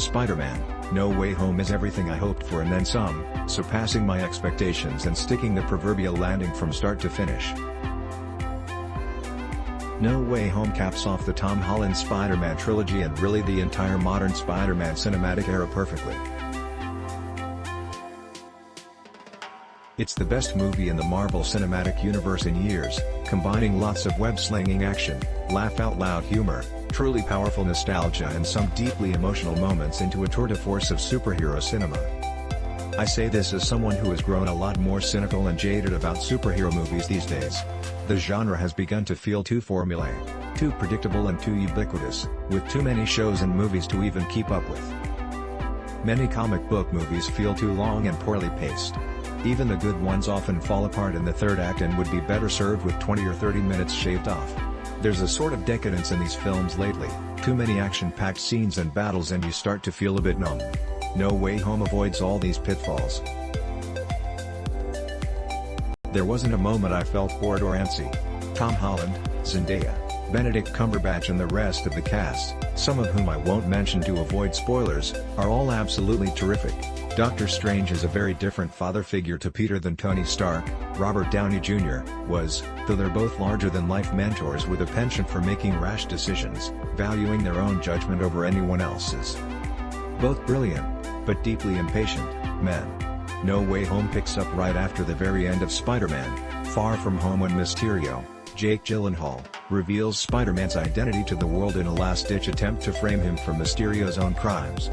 Spider-Man: No Way Home is everything I hoped for and then some, surpassing my expectations and sticking the proverbial landing from start to finish. No Way Home caps off the Tom Holland Spider-Man trilogy and really the entire modern Spider-Man cinematic era perfectly. It's the best movie in the Marvel Cinematic Universe in years, combining lots of web-slinging action, laugh-out-loud humor, truly powerful nostalgia and some deeply emotional moments into a tour de force of superhero cinema. I say this as someone who has grown a lot more cynical and jaded about superhero movies these days. The genre has begun to feel too formulaic, too predictable and too ubiquitous, with too many shows and movies to even keep up with. Many comic book movies feel too long and poorly paced. Even the good ones often fall apart in the third act and would be better served with 20 or 30 minutes shaved off. There's a sort of decadence in these films lately, too many action-packed scenes and battles and you start to feel a bit numb. No Way Home avoids all these pitfalls. There wasn't a moment I felt bored or antsy. Tom Holland, Zendaya, Benedict Cumberbatch and the rest of the cast, some of whom I won't mention to avoid spoilers, are all absolutely terrific. Doctor Strange is a very different father figure to Peter than Tony Stark, Robert Downey Jr. was, though they're both larger-than-life mentors with a penchant for making rash decisions, valuing their own judgment over anyone else's. Both brilliant, but deeply impatient, men. No Way Home picks up right after the very end of Spider-Man: Far From Home when Mysterio, Jake Gyllenhaal, reveals Spider-Man's identity to the world in a last-ditch attempt to frame him for Mysterio's own crimes.